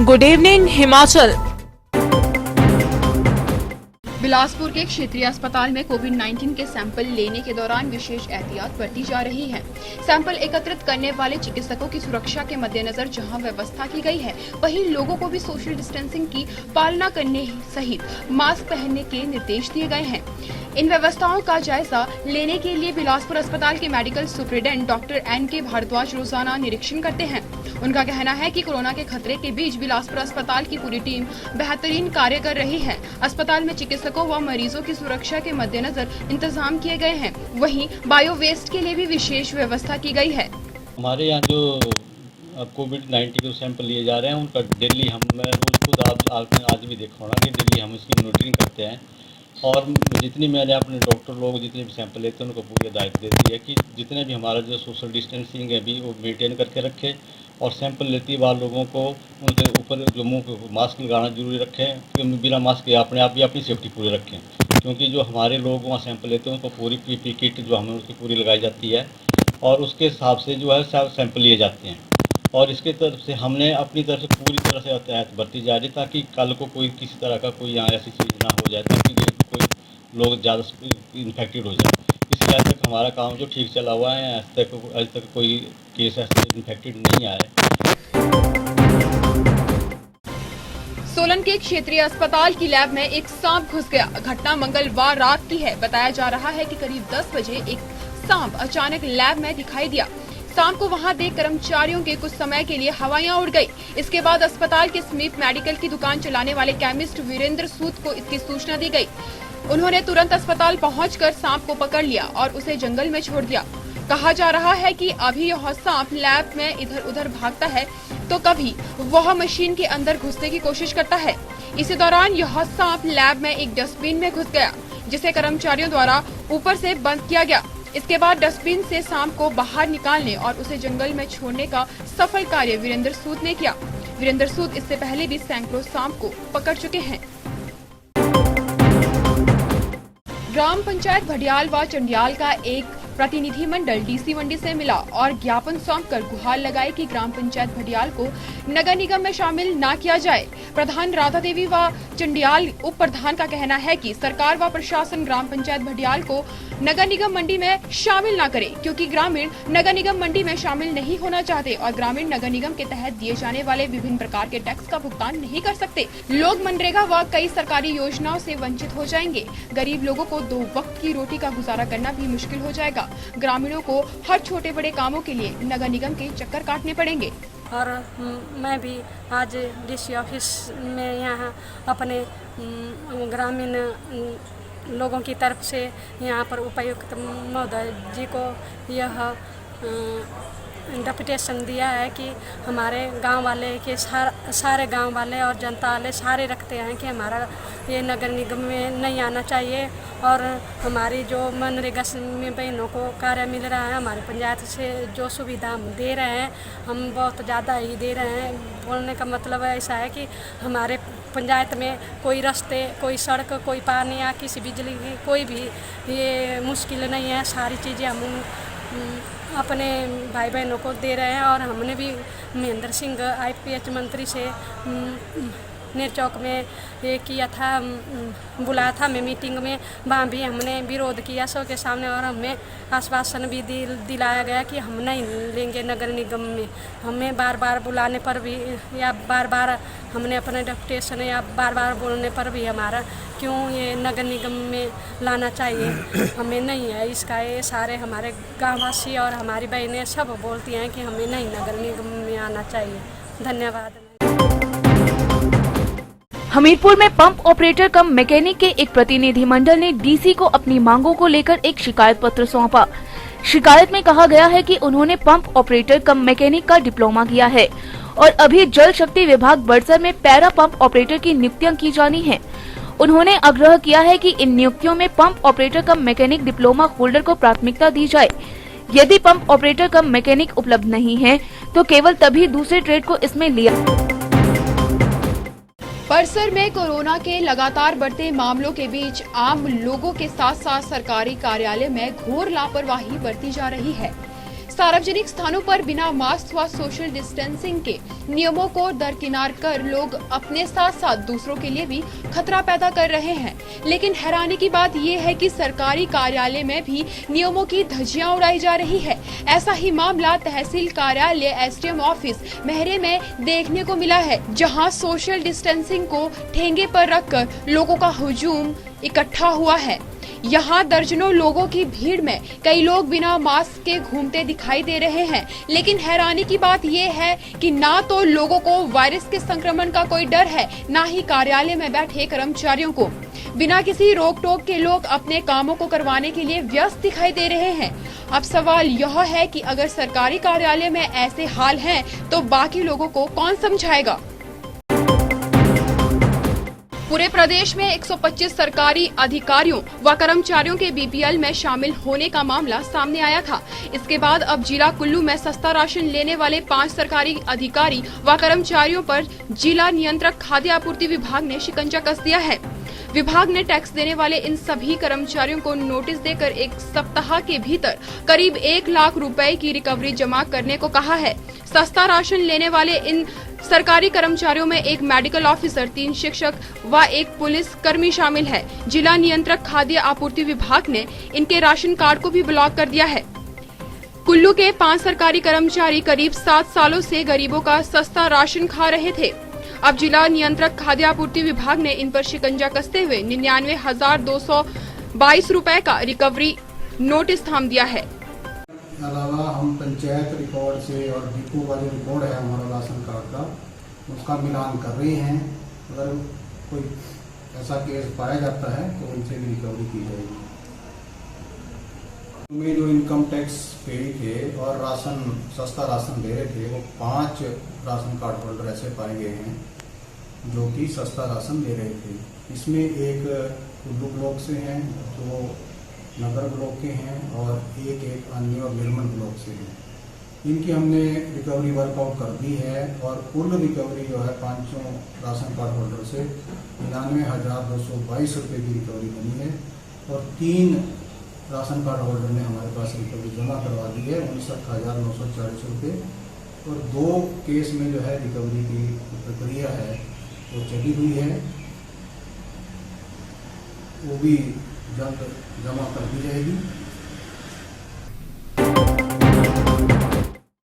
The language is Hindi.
Good evening Himachal. बिलासपुर के क्षेत्रीय अस्पताल में कोविड-19 के सैंपल लेने के दौरान विशेष एहतियात बरती जा रही है। सैंपल एकत्रित करने वाले चिकित्सकों की सुरक्षा के मद्देनजर जहां व्यवस्था की गई है, वहीं लोगों को भी सोशल डिस्टेंसिंग की पालना करने सहित मास्क पहनने के निर्देश दिए गए हैं। इन व्यवस्थाओं का जायजा लेने के लिए बिलासपुर अस्पताल के medical superintendent doctor N.K. Bhardwaj रोजाना निरीक्षण करते हैं। उनका कहना है कि कोरोना के खतरे के बीच बिलासपुर अस्पताल की पूरी टीम बेहतरीन कार्य कर रही है। अस्पताल में चिकित्सकों व मरीजों की सुरक्षा के मद्देनजर इंतजाम किए गए हैं। वहीं बायो वेस्ट के लिए भी विशेष व्यवस्था की गई है। हमारे यहाँ जो कोविड-19 के सैंपल लिए जा रहे हैं उनका डेली मैं खुद आपने आज भी देखा होगा कि डेली हम इसकी मॉनिटरिंग करते हैं और जितनी मैंने अपने डॉक्टर लोग जितने भी सैंपल लेते हैं उनको पूरी हिदायत दे दी है कि जितने भी हमारा जो सोशल डिस्टेंसिंग है भी वो मेंटेन करके रखें और सैंपल लेती बार लोगों को उनके ऊपर जो मुंह पे मास्क लगाना जरूरी रखें कि बिना मास्क के अपने आप भी अपनी सेफ्टी पूरी रखें, क्योंकि जो हमारे लोग वहाँ सैंपल लेते हैं उनको पूरी पीपी किट जो हमें उसकी पूरी लगाई जाती है और उसके हिसाब से जो है सैंपल लिए जाते हैं और इसके तरफ से हमने अपनी तरफ से पूरी तरह से एहतियात बरती जा रही ताकि कल को कोई किसी तरह का कोई यहाँ ऐसी चीज़ ना हो जाए ताकि कोई लोग ज़्यादा इन्फेक्टेड हो जाए। इसलिए आज तक हमारा काम जो ठीक चला हुआ है, आज तक कोई केस ऐसे इन्फेक्टेड नहीं आया है। सोलन के क्षेत्रीय अस्पताल की लैब में एक सांप घुस गया। घटना मंगलवार रात की है। बताया जा रहा है कि करीब 10 बजे एक सांप अचानक लैब में दिखाई दिया। सांप को वहां देख कर्मचारियों के कुछ समय के लिए हवाइयां उड़ गई। इसके बाद अस्पताल के समीप मेडिकल की दुकान चलाने वाले केमिस्ट वीरेंद्र सूद को इसकी सूचना दी गई। उन्होंने तुरंत अस्पताल पहुंचकर सांप को पकड़ लिया और उसे जंगल में छोड़ दिया। कहा जा रहा है कि अभी यह सांप लैब में इधर उधर भागता है तो कभी वह मशीन के अंदर घुसने की कोशिश करता है। इसी दौरान यह सांप लैब में एक डस्टबिन में घुस गया, जिसे कर्मचारियों द्वारा ऊपर से बंद किया गया। इसके बाद डस्टबिन से सांप को बाहर निकालने और उसे जंगल में छोड़ने का सफल कार्य वीरेंद्र सूद ने किया। वीरेंद्र सूद इससे पहले भी सैकड़ों सांप को पकड़ चुके हैं। ग्राम पंचायत भडियाल व चंडियाल का एक प्रतिनिधिमंडल डीसी मंडी से मिला और ज्ञापन सौंपकर गुहार लगाई कि ग्राम पंचायत भडियाल को नगर निगम में शामिल न किया जाए। प्रधान राधा देवी व चंडियाल उप प्रधान का कहना है कि सरकार व प्रशासन ग्राम पंचायत भडियाल को नगर निगम मंडी में शामिल न करे, क्योंकि ग्रामीण नगर निगम मंडी में शामिल नहीं होना चाहते और ग्रामीण नगर निगम के तहत दिए जाने वाले विभिन्न प्रकार के टैक्स का भुगतान नहीं कर सकते। लोग मनरेगा व कई सरकारी योजनाओं से वंचित हो जाएंगे। गरीब लोगों को 2 वक्त की रोटी का गुजारा करना भी मुश्किल हो जाएगा। ग्रामीणों को हर छोटे बड़े कामों के लिए नगर निगम के चक्कर काटने पड़ेंगे। और मैं भी आज डीसी ऑफिस में यहाँ अपने ग्रामीण लोगों की तरफ से यहाँ पर उपायुक्त महोदय जी को यह डेपुटेशन दिया है कि हमारे गांव वाले के सारे गांव वाले और जनता वाले सारे रखते हैं कि हमारा ये नगर निगम में नहीं आना चाहिए और हमारी जो मनरेगा में बहनों को कार्य मिल रहा है, हमारे पंचायत से जो सुविधा हम दे रहे हैं हम बहुत ज़्यादा ही दे रहे हैं। बोलने का मतलब ऐसा है कि हमारे पंचायत में कोई रास्ते, कोई सड़क, कोई पानी या किसी बिजली की कोई भी ये मुश्किल नहीं है। सारी चीज़ें हम अपने भाई बहनों को दे रहे हैं और हमने भी महेंद्र सिंह IPH मंत्री से नेरचौक में ये किया था, बुलाया था मैं मीटिंग में, वहाँ भी हमने विरोध किया सबके सामने और हमें आश्वासन भी दिलाया गया कि हम नहीं लेंगे नगर निगम में। हमें बार बार बुलाने पर भी या बार बार हमने अपने डेपुटेशन या बार बार बोलने पर भी हमारा क्यों ये नगर निगम में लाना चाहिए, हमें नहीं है इसका। ये सारे हमारे गाँववासी और हमारी बहनें सब बोलती हैं कि हमें नहीं नगर निगम में आना चाहिए। धन्यवाद। हमीरपुर में पंप ऑपरेटर कम मैकेनिक के एक प्रतिनिधिमंडल ने डीसी को अपनी मांगों को लेकर एक शिकायत पत्र सौंपा। शिकायत में कहा गया है कि उन्होंने पंप ऑपरेटर कम मैकेनिक का डिप्लोमा किया है और अभी जल शक्ति विभाग बड़सर में पैरा पंप ऑपरेटर की नियुक्तियां की जानी है। उन्होंने आग्रह किया है कि इन नियुक्तियों में पंप ऑपरेटर कम मैकेनिक डिप्लोमा होल्डर को प्राथमिकता दी जाए। यदि पंप ऑपरेटर कम मैकेनिक उपलब्ध नहीं है तो केवल तभी दूसरे ट्रेड को इसमें लिया। बड़सर में कोरोना के लगातार बढ़ते मामलों के बीच आम लोगों के साथ साथ सरकारी कार्यालय में घोर लापरवाही बरती जा रही है। सार्वजनिक स्थानों पर बिना मास्क व सोशल डिस्टेंसिंग के नियमों को दरकिनार कर लोग अपने साथ साथ दूसरों के लिए भी खतरा पैदा कर रहे हैं। लेकिन हैरानी की बात ये है कि सरकारी कार्यालय में भी नियमों की धज्जियां उड़ाई जा रही है। ऐसा ही मामला तहसील कार्यालय एसडीएम ऑफिस महरे में देखने को मिला है, जहां सोशल डिस्टेंसिंग को ठेंगे पर रखकर लोगों का हुजूम इकट्ठा हुआ है। यहाँ दर्जनों लोगों की भीड़ में कई लोग बिना मास्क के घूमते दिखाई दे रहे हैं। लेकिन हैरानी की बात यह है कि ना तो लोगों को वायरस के संक्रमण का कोई डर है, ना ही कार्यालय में बैठे कर्मचारियों को। बिना किसी रोक टोक के लोग अपने कामों को करवाने के लिए व्यस्त दिखाई दे रहे हैं। अब सवाल यह है कि अगर सरकारी कार्यालय में ऐसे हाल हैं, तो बाकी लोगों को कौन समझाएगा। पूरे प्रदेश में 125 सरकारी अधिकारियों व कर्मचारियों के बीपीएल में शामिल होने का मामला सामने आया था। इसके बाद अब जिला कुल्लू में सस्ता राशन लेने वाले 5 सरकारी अधिकारी व कर्मचारियों पर जिला नियंत्रक खाद्य आपूर्ति विभाग ने शिकंजा कस दिया है। विभाग ने टैक्स देने वाले इन सभी कर्मचारियों को नोटिस देकर 1 सप्ताह के भीतर करीब 1 लाख रुपए की रिकवरी जमा करने को कहा है। सस्ता राशन लेने वाले इन सरकारी कर्मचारियों में एक मेडिकल ऑफिसर, 3 शिक्षक व 1 पुलिस कर्मी शामिल है। जिला नियंत्रक खाद्य आपूर्ति विभाग ने इनके राशन कार्ड को भी ब्लॉक कर दिया है। कुल्लू के 5 सरकारी कर्मचारी करीब 7 सालों से गरीबों का सस्ता राशन खा रहे थे। अब जिला नियंत्रक खाद्य आपूर्ति विभाग ने इन पर शिकंजा कसते हुए 99,222 रुपए का रिकवरी नोटिस थाम दिया है। अलावा हम पंचायत रिकॉर्ड से और डिपो का जो रिकॉर्ड है हमारा राशन कार्ड का, उसका मिलान कर रहे हैं। अगर कोई ऐसा केस पाया जाता है तो उनसे भी रिकवरी की जाएगी। में जो इनकम टैक्स पे थे और राशन सस्ता राशन दे रहे थे, वो 5 राशन कार्ड होल्डर ऐसे पाए गए हैं जो कि सस्ता राशन दे रहे थे। इसमें एक कुल्लू ब्लॉक से हैं, 2 नगर ब्लॉक के हैं और एक अन्य और निर्मल ब्लॉक से हैं। इनकी हमने रिकवरी वर्कआउट कर दी है और कुल रिकवरी जो है 5 राशन कार्ड होल्डर से 99,222 रुपये की रिकवरी बनी है और 3 राशन कार्ड होल्डर ने हमारे पास रिकवरी जमा करवा दी है 59,940 रुपये और 2 केस में जो है रिकवरी की प्रक्रिया है वो चली हुई है, वो भी जल्द जमा कर दी जाएगी।